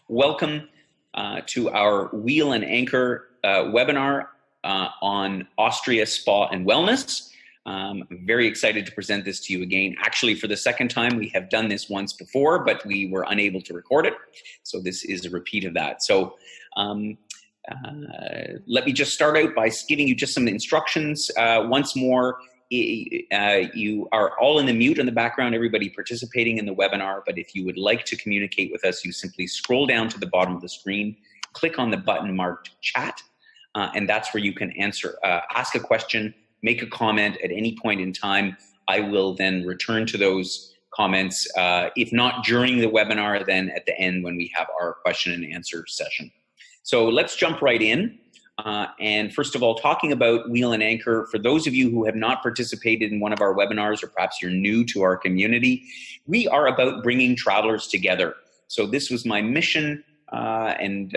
Welcome to our Wheel and Anchor webinar on Austria Spa and Wellness. I'm very excited to present this to you again. Actually, for the second time, we have done this once before, but we were unable to record it. So this is a repeat of that. So let me just start out by giving you just some instructions. Once more, you are all in the mute in the background, everybody participating in the webinar, but if you would like to communicate with us, you simply scroll down to the bottom of the screen, click on the button marked chat, and that's where you can ask a question, make a comment at any point in time. I will then return to those comments, if not during the webinar, then at the end when we have our question and answer session. So let's jump right in. And first of all, talking about Wheel and Anchor, for those of you who have not participated in one of our webinars, or perhaps you're new to our community, we are about bringing travelers together. So this was my mission and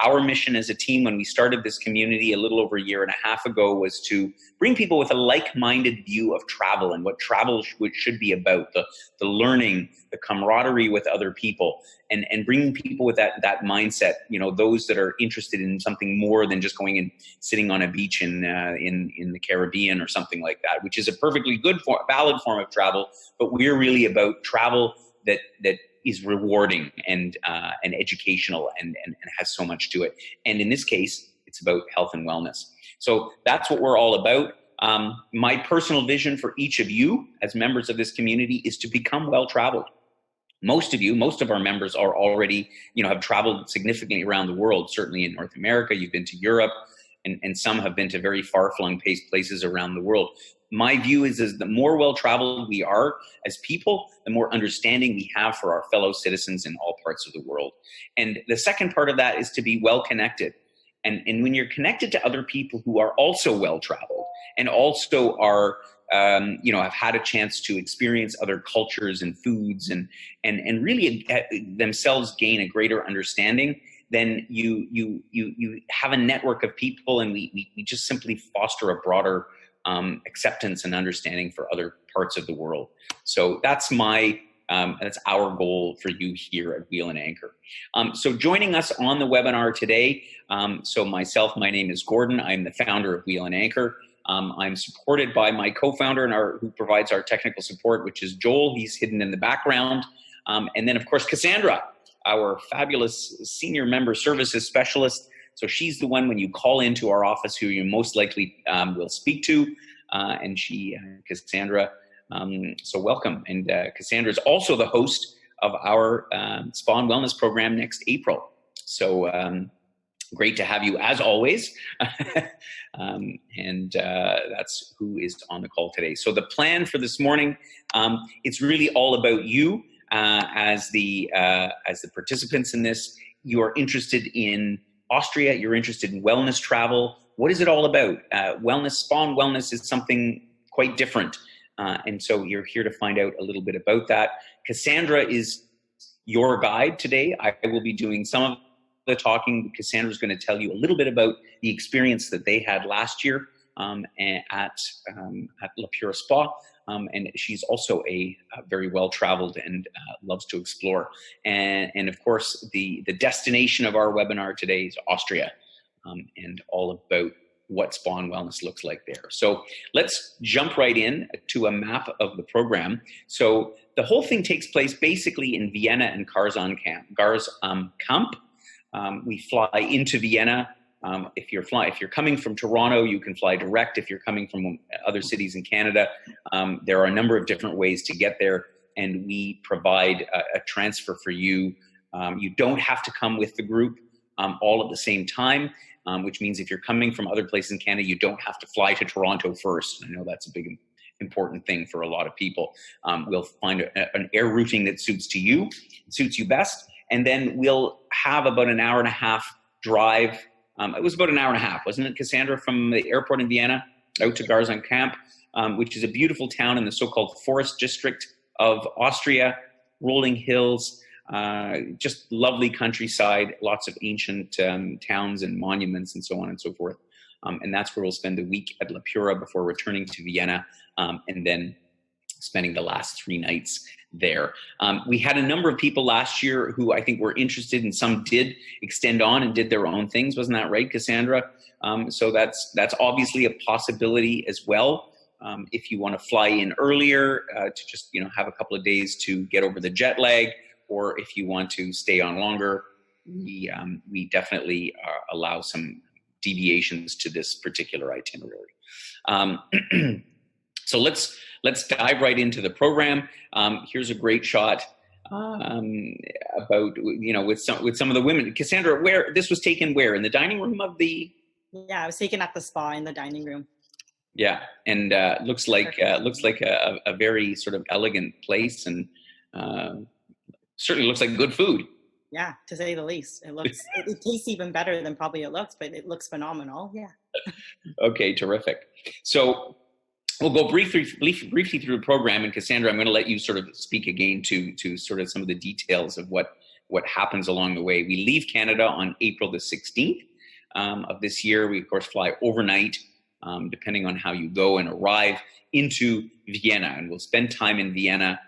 our mission as a team when we started this community a little over a year and a half ago, was to bring people with a like-minded view of travel and what travel should be about, the learning, the camaraderie with other people, and bringing people with that mindset, you know, those that are interested in something more than just going and sitting on a beach in the Caribbean or something like that, which is a perfectly good, valid form of travel, but we're really about travel that is rewarding and educational and has so much to it. And in this case, it's about health and wellness. So that's what we're all about. My personal vision for each of you as members of this community is to become well-traveled. Most of our members are already, have traveled significantly around the world, certainly in North America. You've been to Europe, and some have been to very far-flung places around the world. My view is the more well-traveled we are as people, the more understanding we have for our fellow citizens in all parts of the world. And the second part of that is to be well-connected. And when you're connected to other people who are also well-traveled and also are, have had a chance to experience other cultures and foods and really themselves gain a greater understanding, then you have a network of people, and we just simply foster a broader acceptance and understanding for other parts of the world. So that's our goal for you here at Wheel and Anchor. So joining us on the webinar today, so myself, my name is Gordon. I'm the founder of Wheel and Anchor. I'm supported by my co-founder who provides our technical support, which is Joel. He's hidden in the background. And then, of course, Cassandra, our fabulous senior member services specialist. So she's the one when you call into our office who you most likely will speak to. And Cassandra, so welcome. And Cassandra is also the host of our Spa and Wellness program next April. So great to have you as always. And that's who is on the call today. So the plan for this morning, it's really all about you as the participants in this. You are interested in Austria, you're interested in wellness travel. What is it all about? Wellness, spa and wellness is something quite different. And so you're here to find out a little bit about that. Cassandra is your guide today. I will be doing some of the talking. Cassandra is going to tell you a little bit about the experience that they had last year at La Pura Spa. And she's also a very well-traveled and loves to explore. And of course, the destination of our webinar today is Austria, and all about what spa and wellness looks like there. So let's jump right in to a map of the program. So the whole thing takes place basically in Vienna and Garzkamp. We fly into Vienna. If you're coming from Toronto, you can fly direct. If you're coming from other cities in Canada, there are a number of different ways to get there, and we provide a transfer for you. You don't have to come with the group all at the same time, which means if you're coming from other places in Canada, you don't have to fly to Toronto first. I know that's a big important thing for a lot of people. We'll find an air routing that suits you best, and then we'll have about an hour and a half drive. It was about an hour and a half, wasn't it, Cassandra, from the airport in Vienna out to Garzkamp, which is a beautiful town in the so-called forest district of Austria, rolling hills, just lovely countryside, lots of ancient towns and monuments and so on and so forth. And that's where we'll spend the week at La Pura before returning to Vienna, and then spending the last 3 nights there. We had a number of people last year who I think were interested, and some did extend on and did their own things. Wasn't that right, Cassandra? So that's obviously a possibility as well. If you want to fly in earlier to just have a couple of days to get over the jet lag, or if you want to stay on longer, we definitely allow some deviations to this particular itinerary. So let's dive right into the program. Here's a great shot about with some of the women. Cassandra, where this was taken? Where, in the dining room of the? Yeah, I was taken at the spa in the dining room. Yeah, and looks like a very sort of elegant place, and certainly looks like good food. Yeah, to say the least. It tastes even better than probably it looks, but it looks phenomenal. Yeah. Okay, terrific. So we'll go briefly through the program, and Cassandra, I'm going to let you sort of speak again to sort of some of the details of what happens along the way. We leave Canada on April the 16th of this year. We of course fly overnight, depending on how you go, and arrive into Vienna, and we'll spend time in Vienna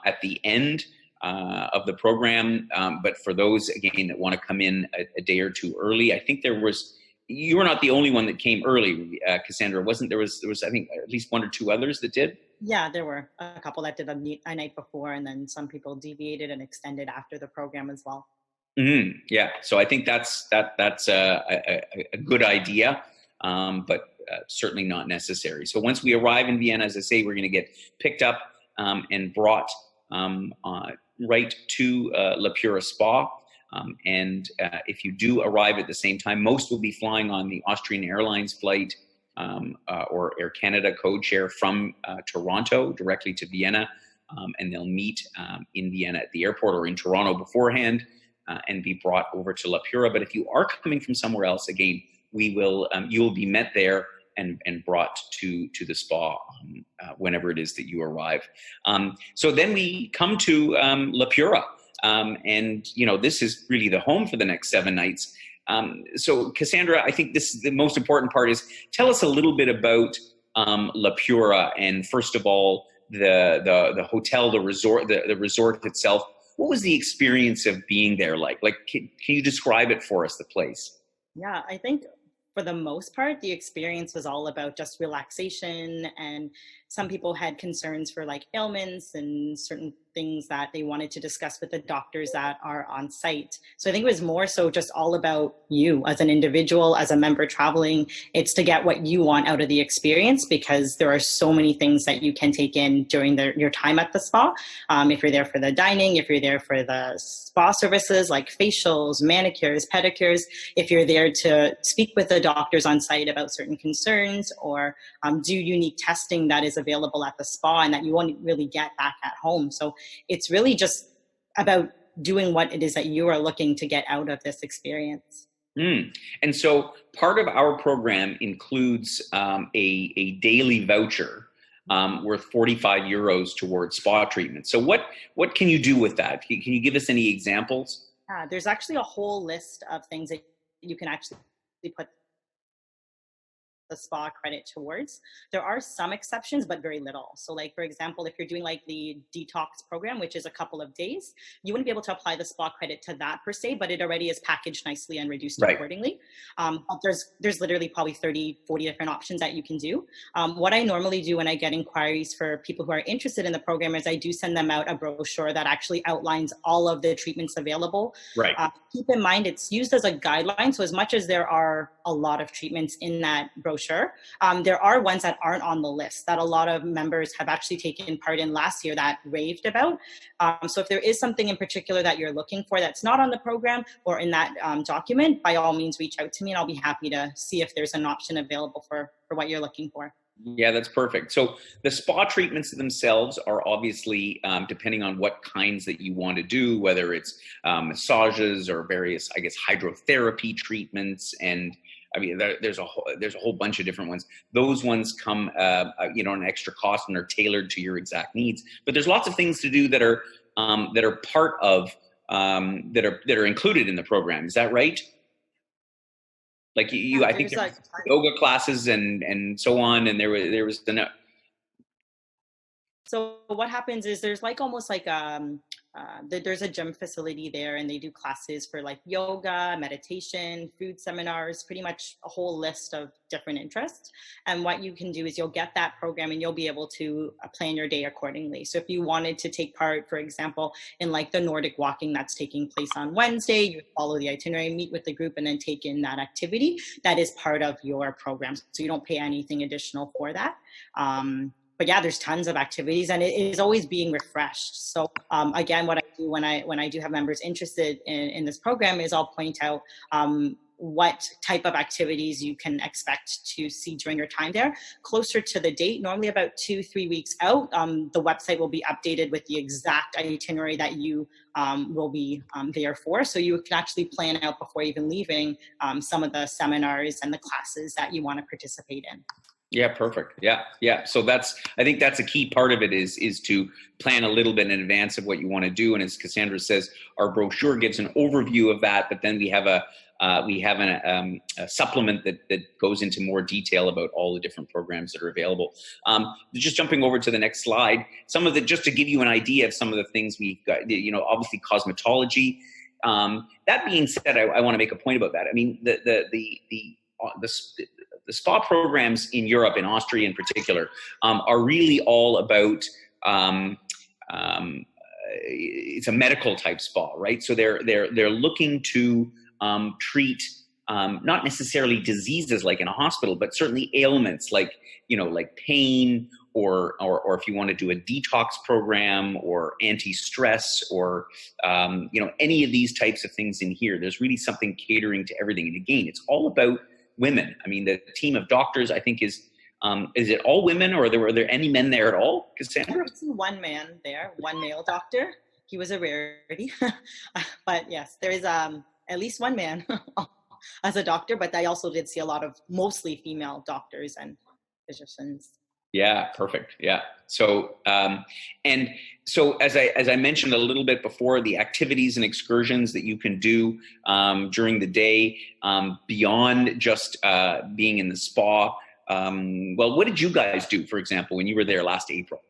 at the end of the program. But for those, again, that want to come in a day or two early, I think you were not the only one that came early, Cassandra, wasn't there? Was I think at least 1 or 2 others that did? Yeah, there were a couple that did a night before, and then some people deviated and extended after the program as well. Mm-hmm. Yeah, so I think that's a good idea, but certainly not necessary. So once we arrive in Vienna, as I say, we're going to get picked up and brought right to La Pura Spa. And if you do arrive at the same time, most will be flying on the Austrian Airlines flight or Air Canada code share from Toronto directly to Vienna, and they'll meet in Vienna at the airport or in Toronto beforehand and be brought over to La Pura. But if you are coming from somewhere else, again, you will be met there and brought to the spa whenever it is that you arrive. So then we come to La Pura. And this is really the home for the next 7 nights. So Cassandra, I think this is the most important part, is tell us a little bit about La Pura, and first of all, the hotel, the resort itself. What was the experience of being there like? Can you describe it for us, the place? Yeah, I think for the most part, the experience was all about just relaxation, and some people had concerns for like ailments and certain things that they wanted to discuss with the doctors that are on site. So I think it was more so just all about you as an individual, as a member traveling. It's to get what you want out of the experience, because there are so many things that you can take in during your time at the spa. If you're there for the dining, if you're there for the spa services like facials, manicures, pedicures, if you're there to speak with the doctors on site about certain concerns, or do unique testing that is available at the spa and that you won't really get back at home. So it's really just about doing what it is that you are looking to get out of this experience. And so part of our program includes a daily voucher worth 45 euros towards spa treatment. So what can you do with that? Can you give us any examples? There's actually a whole list of things that you can actually put the spa credit towards. There are some exceptions, but very little. So like, for example, if you're doing like the detox program, which is a couple of days, you wouldn't be able to apply the spa credit to that per se, but it already is packaged nicely and reduced accordingly. But there's literally probably 30, 40 different options that you can do. What I normally do when I get inquiries for people who are interested in the program is I do send them out a brochure that actually outlines all of the treatments available. Keep in mind, it's used as a guideline. So as much as there are a lot of treatments in that brochure, there are ones that aren't on the list that a lot of members have actually taken part in last year that raved about. So if there is something in particular that you're looking for that's not on the program or in that document, by all means reach out to me and I'll be happy to see if there's an option available for what you're looking for. Yeah, that's perfect. So the spa treatments themselves are obviously depending on what kinds that you want to do, whether it's massages or various, I guess, hydrotherapy treatments, and I mean, there's a whole bunch of different ones. Those ones come, an extra cost and are tailored to your exact needs. But there's lots of things to do that are part of that are included in the program. Is that right? Like I think there's yoga classes and so on, and there was the. So what happens is there's like almost like there's a gym facility there, and they do classes for like yoga, meditation, food seminars, pretty much a whole list of different interests. And what you can do is you'll get that program and you'll be able to plan your day accordingly. So if you wanted to take part, for example, in like the Nordic walking that's taking place on Wednesday, you follow the itinerary, meet with the group, and then take in that activity. That is part of your program. So you don't pay anything additional for that. But yeah, there's tons of activities, and it is always being refreshed. So again, what I do when I do have members interested in this program is I'll point out what type of activities you can expect to see during your time there. Closer to the date, normally about 2-3 weeks out, the website will be updated with the exact itinerary that you will be there for. So you can actually plan out before even leaving some of the seminars and the classes that you want to participate in. Yeah, perfect. Yeah. So I think that's a key part of it is to plan a little bit in advance of what you want to do. And as Cassandra says, our brochure gives an overview of that, but then we have a supplement that goes into more detail about all the different programs that are available. Just jumping over to the next slide, just to give you an idea of some of the things we've got, obviously cosmetology. That being said, I want to make a point about that. I mean, the spa programs in Europe, in Austria in particular, are really all about, it's a medical type spa, right? So they're looking to treat not necessarily diseases like in a hospital, but certainly ailments like pain, or if you want to do a detox program or anti-stress, or any of these types of things in here. There's really something catering to everything. And again, it's all about women. I mean, the team of doctors, I think, is it all women, or were there any men there at all, Cassandra? I see one man there, one male doctor. He was a rarity. But yes, there is at least one man as a doctor, but I also did see a lot of mostly female doctors and physicians. Yeah, perfect. Yeah. So, and so as I mentioned a little bit before, the activities and excursions that you can do during the day, beyond just being in the spa. Well, what did you guys do, for example, when you were there last April?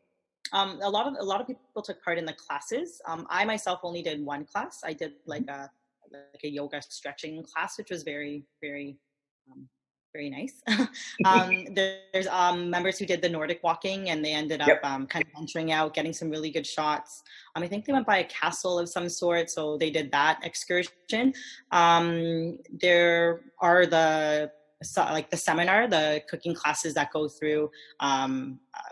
A lot of people took part in the classes. I myself only did one class. I did like a yoga stretching class, which was very, very very nice. There's members who did the Nordic walking, and they ended up kind of venturing out, getting some really good shots. I think they went by a castle of some sort, so they did that excursion. There are the seminar, the cooking classes that go through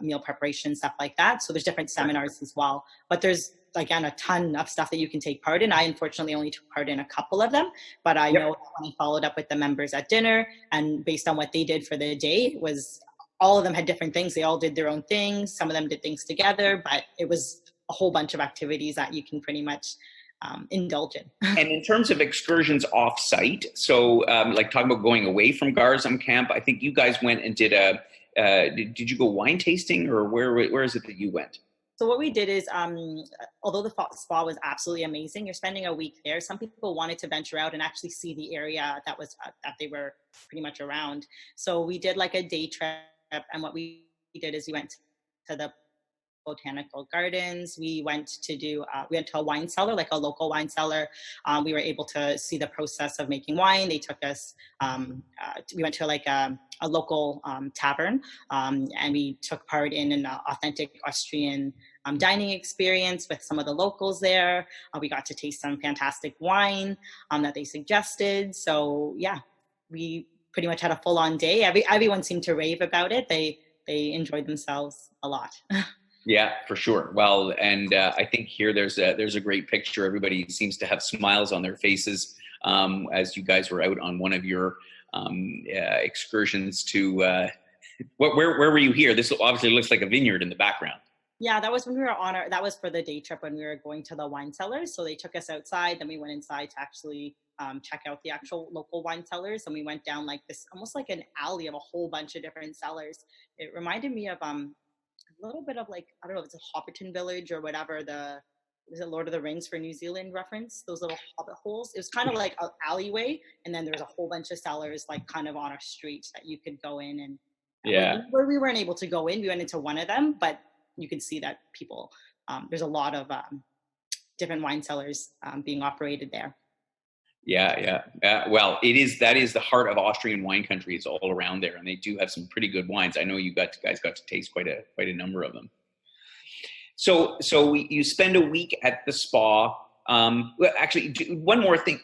meal preparation, stuff like that. So there's different seminars as well. But there's, again, a ton of stuff that you can take part in. I unfortunately only took part in a couple of them, but I know when I followed up with the members at dinner, and based on what they did for the day, was all of them had different things. They all did their own things. Some of them did things together, but it was a whole bunch of activities that you can pretty much indulge in. And in terms of excursions off-site, so like talking about going away from Garzum camp, I think you guys went and did did you go wine tasting, or where is it that you went? So what we did is, although the spa was absolutely amazing, you're spending a week there. Some people wanted to venture out and actually see the area that was that they were pretty much around. So we did like a day trip, and what we did is we went to the botanical gardens. We went to a wine cellar, like a local wine cellar. We were able to see the process of making wine. They took us, we went to like a local tavern, and we took part in an authentic Austrian dining experience with some of the locals there. We got to taste some fantastic wine that they suggested. So yeah, we pretty much had a full-on day. Everyone seemed to rave about it. They enjoyed themselves a lot. Yeah, for sure. Well, and I think here there's a great picture. Everybody seems to have smiles on their faces as you guys were out on one of your excursions to where were you here? This obviously looks like a vineyard in the background. Yeah, that was when we were that was for the day trip when we were going to the wine cellars. So they took us outside, then we went inside to actually check out the actual local wine cellars. And we went down like this, almost like an alley of a whole bunch of different cellars. It reminded me of a little bit of like, I don't know if it's a Hobbiton village or whatever, is it Lord of the Rings for New Zealand reference? Those little hobbit holes. It was kind of like an alleyway, and then there was a whole bunch of cellars like kind of on a street that you could go in. And where we weren't able to go in, we went into one of them, but you can see that people, there's a lot of different wine cellars being operated there. Yeah, yeah. Well, that is the heart of Austrian wine country. It's all around there, and they do have some pretty good wines. I know guys got to taste quite a number of them. So you spend a week at the spa. Well, actually, one more thing,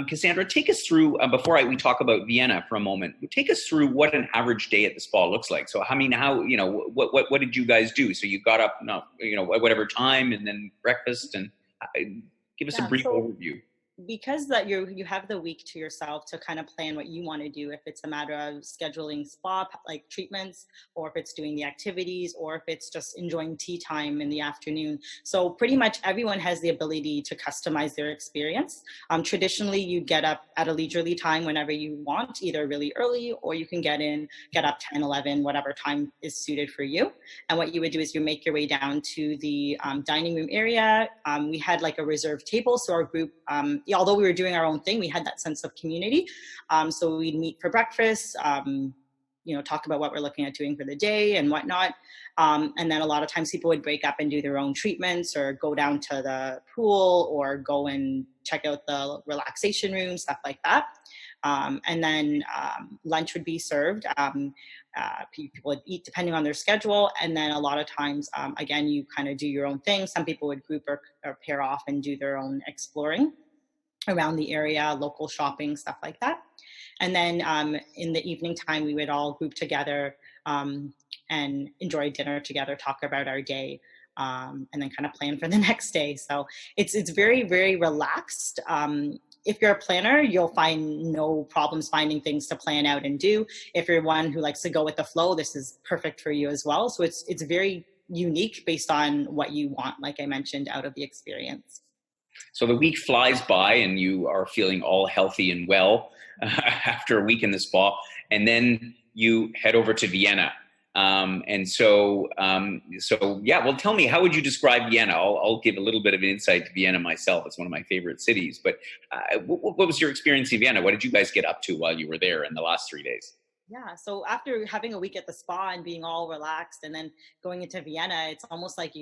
Cassandra, take us through before we talk about Vienna for a moment. Take us through what an average day at the spa looks like. So, I mean, what did you guys do? So you got up, whatever time, and then breakfast, and give us a brief overview. Because that you have the week to yourself to kind of plan what you want to do, if it's a matter of scheduling spa like treatments, or if it's doing the activities, or if it's just enjoying tea time in the afternoon. So pretty much everyone has the ability to customize their experience. Traditionally, you get up at a leisurely time whenever you want, either really early, or you can get up 10, 11, whatever time is suited for you. And what you would do is you make your way down to the dining room area. We had like a reserved table, so our group, although we were doing our own thing, we had that sense of community. So we'd meet for breakfast, talk about what we're looking at doing for the day and whatnot. And then a lot of times people would break up and do their own treatments, or go down to the pool, or go and check out the relaxation room, stuff like that. And then lunch would be served. People would eat depending on their schedule. And then a lot of times, again, you kind of do your own thing. Some people would group or pair off and do their own exploring around the area, local shopping, stuff like that. And then in the evening time, we would all group together and enjoy dinner together, talk about our day, and then kind of plan for the next day. So it's very, very relaxed. If you're a planner, you'll find no problems finding things to plan out and do. If you're one who likes to go with the flow, this is perfect for you as well. So it's very unique based on what you want, like I mentioned, out of the experience. So the week flies by and you are feeling all healthy and well after a week in the spa, and then you head over to Vienna. Well, tell me, how would you describe Vienna? I'll give a little bit of an insight to Vienna myself. It's one of my favorite cities, but what was your experience in Vienna? What did you guys get up to while you were there in the last 3 days? Yeah, so after having a week at the spa and being all relaxed, and then going into Vienna, it's almost like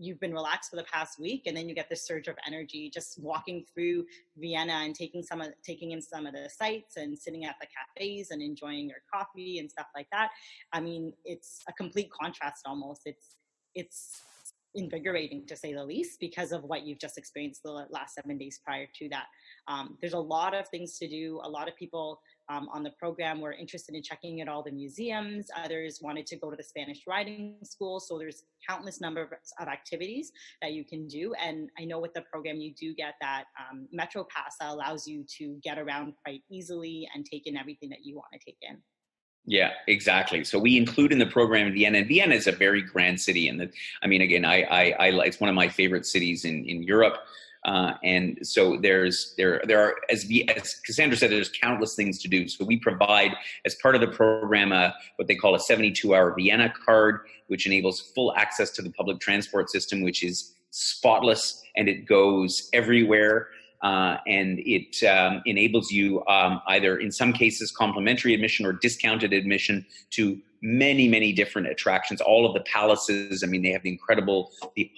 you've been relaxed for the past week, and then you get this surge of energy just walking through Vienna and taking in some of the sights and sitting at the cafes and enjoying your coffee and stuff like that. I mean, it's a complete contrast almost. It's invigorating, to say the least, because of what you've just experienced the last 7 days prior to that. There's a lot of things to do. A lot of people on the program were interested in checking out all the museums. Others wanted to go to the Spanish riding school. So there's countless number of activities that you can do. And I know with the program, you do get that Metro Pass that allows you to get around quite easily and take in everything that you want to take in. Yeah, exactly. So we include in the program in Vienna, and Vienna is a very grand city. And it's one of my favorite cities in Europe. And so there are, as Cassandra said, there's countless things to do. So we provide, as part of the program, what they call a 72-hour Vienna card, which enables full access to the public transport system, which is spotless, and it goes everywhere. And it enables you either, in some cases, complimentary admission or discounted admission to many, many different attractions. All of the palaces. I mean, they have the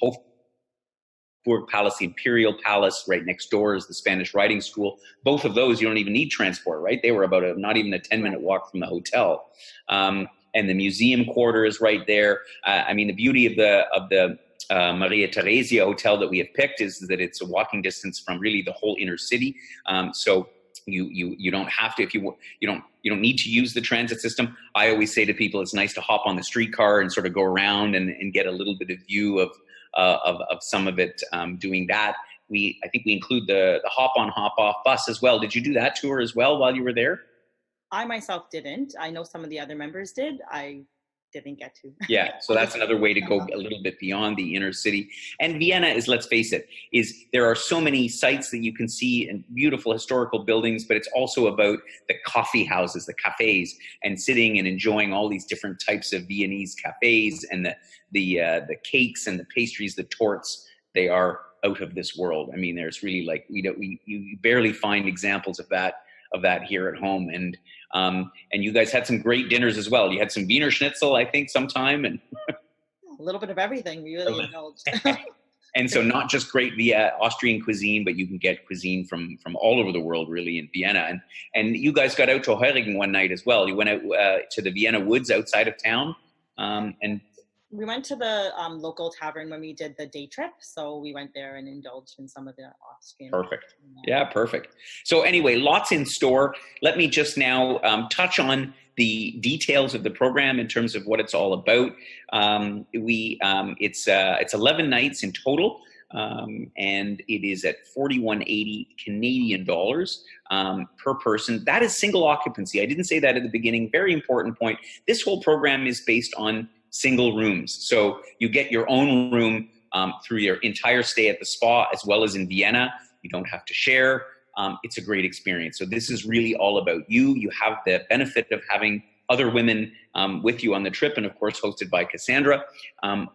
Hofburg Palace, the Imperial Palace. Right next door is the Spanish Riding School. Both of those, you don't even need transport, right? They were about not even a 10-minute walk from the hotel. And the museum quarter is right there. I mean, the beauty of the Maria Theresia hotel that we have picked is that it's a walking distance from really the whole inner city. So you don't have to, you don't need to use the transit system. I always say to people, it's nice to hop on the streetcar and sort of go around and get a little bit of view of some of it. Doing that, I think we include the hop on, hop off bus as well. Did you do that tour as well while you were there? I myself didn't. I know some of the other members did. I didn't get to. Yeah, so that's another way to go a little bit beyond the inner city. And Vienna is, let's face it, there are so many sites that you can see and beautiful historical buildings, but it's also about the coffee houses, the cafes, and sitting and enjoying all these different types of Viennese cafes, and the cakes and the pastries, the torts. They are out of this world. I mean, there's really you barely find examples of that here at home. And you guys had some great dinners as well. You had some Wiener Schnitzel, I think, sometime. And a little bit of everything. We really indulged. And so not just great via Austrian cuisine, but you can get cuisine from all over the world, really, in Vienna. And you guys got out to Heurigen one night as well. You went out to the Vienna woods outside of town. And we went to the local tavern when we did the day trip. So we went there and indulged in some of the Austrian. Perfect. Yeah, perfect. So anyway, lots in store. Let me just now touch on the details of the program in terms of what it's all about. It's 11 nights in total, and it is at $41.80 Canadian dollars per person. That is single occupancy. I didn't say that at the beginning. Very important point. This whole program is based on single rooms. So you get your own room through your entire stay at the spa, as well as in Vienna. You don't have to share. It's a great experience. So this is really all about you. You have the benefit of having other women with you on the trip, and of course hosted by Cassandra,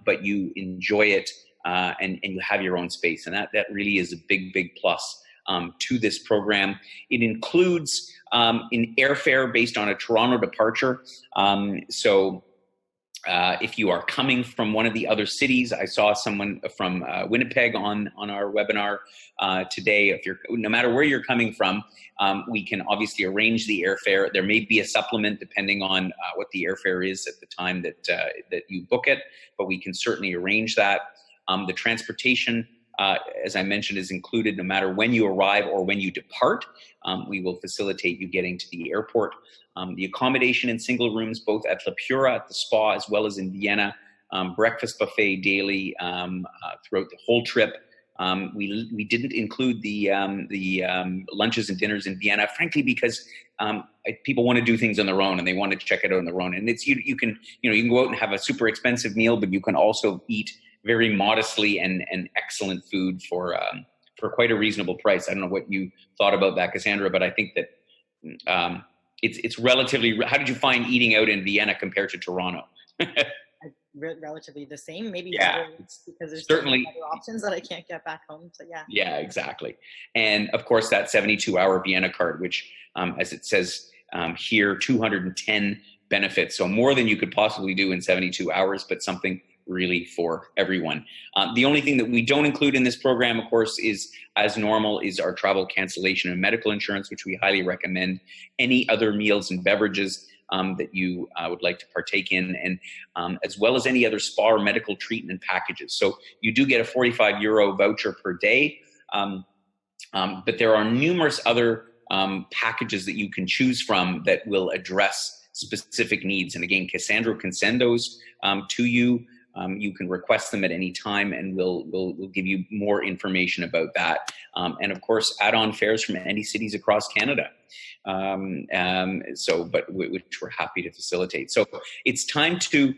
but you enjoy it and you have your own space. And that really is a big plus to this program. It includes an airfare based on a Toronto departure. If you are coming from one of the other cities, I saw someone from Winnipeg on our webinar today. No matter where you're coming from, we can obviously arrange the airfare. There may be a supplement depending on what the airfare is at the time that you book it, but we can certainly arrange that. The transportation, as I mentioned, is included no matter when you arrive or when you depart. We will facilitate you getting to the airport. The accommodation in single rooms, both at La Pura, at the spa, as well as in Vienna. Breakfast buffet daily throughout the whole trip. We didn't include the lunches and dinners in Vienna, frankly, because people want to do things on their own and they want to check it out on their own. And it's you can go out and have a super expensive meal, but you can also eat very modestly and excellent food for quite a reasonable price. I don't know what you thought about that, Cassandra, but I think that it's relatively. How did you find eating out in Vienna compared to Toronto? Relatively the same, maybe. Yeah, because there's certainly other options that I can't get back home. So yeah. Yeah, exactly. And of course, that 72-hour Vienna card, which, as it says here, 210 benefits. So more than you could possibly do in 72 hours, but something really for everyone. The only thing that we don't include in this program, of course, is as normal, is our travel cancellation and medical insurance, which we highly recommend. Any other meals and beverages that you would like to partake in, and as well as any other spa or medical treatment packages. So you do get a €45 voucher per day, but there are numerous other packages that you can choose from that will address specific needs. And again, Cassandra can send those to you. You can request them at any time, and we'll give you more information about that. And of course, add-on fares from any cities across Canada. Which we're happy to facilitate. So it's time to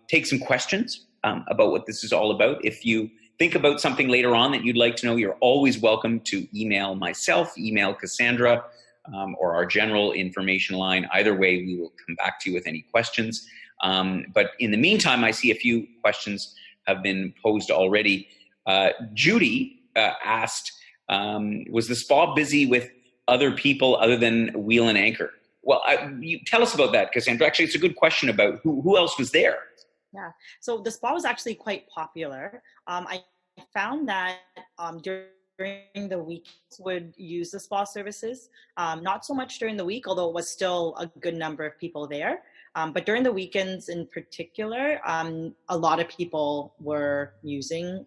take some questions about what this is all about. If you think about something later on that you'd like to know, you're always welcome to email myself, email Cassandra, or our general information line. Either way, we will come back to you with any questions. But in the meantime, I see a few questions have been posed already. Judy asked, was the spa busy with other people other than Wheel and Anchor? Well, you tell us about that, Cassandra. Actually, it's a good question about who else was there. Yeah, so the spa was actually quite popular. I found that during the week would use the spa services. Not so much during the week, although it was still a good number of people there. But during the weekends in particular, a lot of people were using,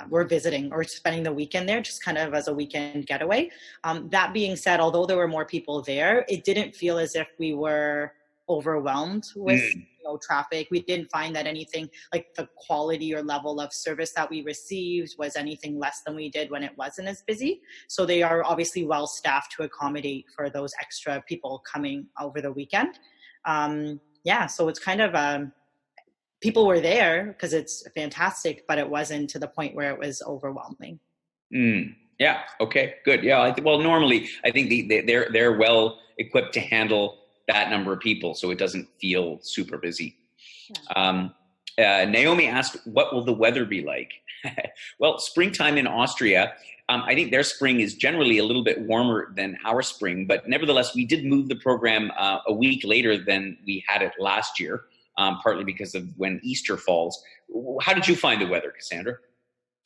were visiting or spending the weekend there just kind of as a weekend getaway. That being said, although there were more people there, it didn't feel as if we were overwhelmed with traffic. We didn't find that anything like the quality or level of service that we received was anything less than we did when it wasn't as busy. So they are obviously well staffed to accommodate for those extra people coming over the weekend. So it's kind of people were there because it's fantastic, but it wasn't to the point where it was overwhelming. Yeah. Okay. Good. Yeah. Normally, I think they're well equipped to handle that number of people, so it doesn't feel super busy. Yeah. Naomi asked, "What will the weather be like?" Well, springtime in Austria. I think their spring is generally a little bit warmer than our spring, but nevertheless, we did move the program a week later than we had it last year. partly because of when Easter falls. How did you find the weather, Cassandra?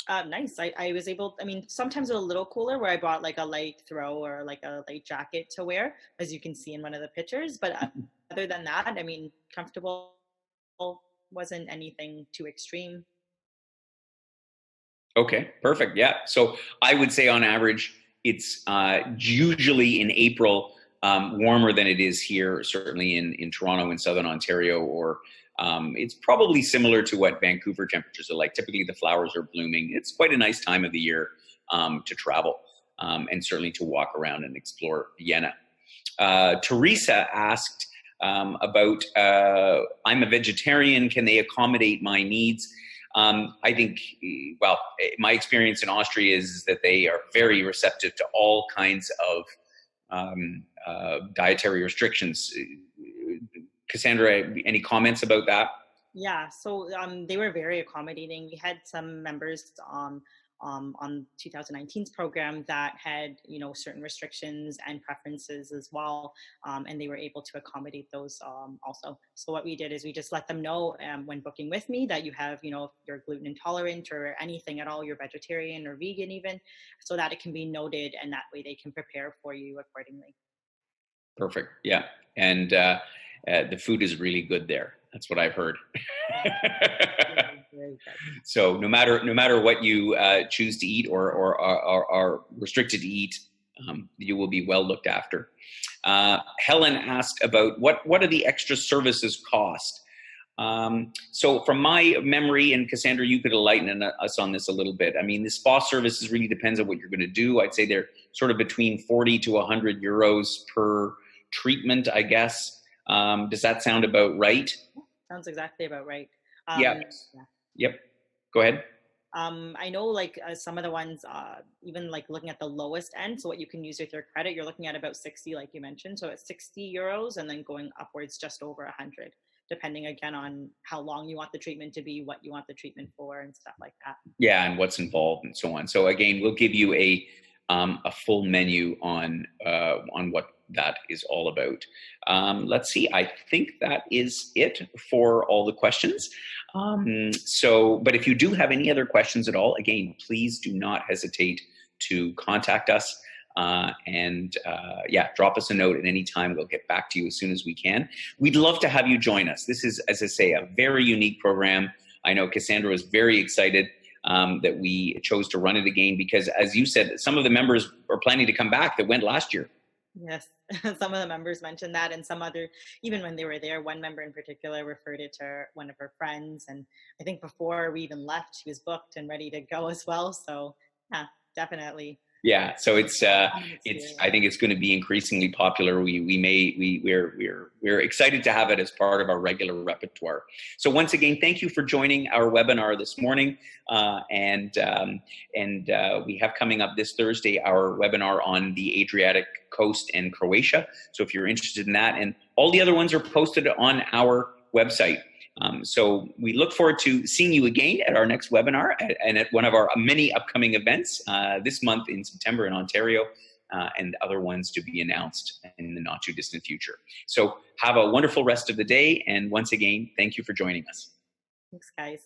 Nice. I was able, I mean, sometimes it was a little cooler where I brought like a light throw or like a light jacket to wear, as you can see in one of the pictures. But other than that, I mean, comfortable, wasn't anything too extreme. Okay, perfect. Yeah. So I would say on average, it's usually in April warmer than it is here, certainly in Toronto and Southern Ontario, or it's probably similar to what Vancouver temperatures are like. Typically, the flowers are blooming. It's quite a nice time of the year to travel and certainly to walk around and explore Vienna. Teresa asked about I'm a vegetarian. Can they accommodate my needs? I think, well, my experience in Austria is that they are very receptive to all kinds of dietary restrictions. Cassandra, any comments about that? Yeah, so they were very accommodating. We had some members on 2019's program that had, you know, certain restrictions and preferences as well, and they were able to accommodate those also. So what we did is we just let them know when booking with me that you have, you know, if you're gluten intolerant or anything at all, you're vegetarian or vegan even, so that it can be noted, and that way they can prepare for you accordingly. Perfect. Yeah, and the food is really good there. That's what I've heard. Very, very good. So no matter what you choose to eat or are restricted to eat, you will be well looked after. Helen asked about what are the extra services cost. So from my memory, and Cassandra, you could enlighten us on this a little bit. I mean, the spa services really depends on what you're going to do. I'd say they're sort of between 40 to 100 euros per treatment, I guess. Does that sound about right? Sounds exactly about right. Yeah. Yeah. Yep. Go ahead. I know like some of the ones, even like looking at the lowest end, so what you can use with your credit, you're looking at about 60, like you mentioned. So it's 60 euros and then going upwards just over 100, depending again on how long you want the treatment to be, what you want the treatment for, and stuff like that. Yeah, and what's involved and so on. So again, we'll give you a full menu on what that is all about. Let's see. I think that is it for all the questions. But if you do have any other questions at all, again, please do not hesitate to contact us. Drop us a note at any time. We'll get back to you as soon as we can. We'd love to have you join us. This is, as I say, a very unique program. I know Cassandra was very excited that we chose to run it again because, as you said, some of the members are planning to come back that went last year. Yes, some of the members mentioned that, and some other, even when they were there, one member in particular referred it to one of her friends. And I think before we even left, she was booked and ready to go as well. So yeah, definitely. Yeah, so I think it's going to be increasingly popular. We're excited to have it as part of our regular repertoire. So once again, thank you for joining our webinar this morning. And we have coming up this Thursday our webinar on the Adriatic coast and Croatia. So if you're interested in that, and all the other ones are posted on our website. So we look forward to seeing you again at our next webinar and at one of our many upcoming events this month in September in Ontario, and other ones to be announced in the not too distant future. So have a wonderful rest of the day. And once again, thank you for joining us. Thanks, guys.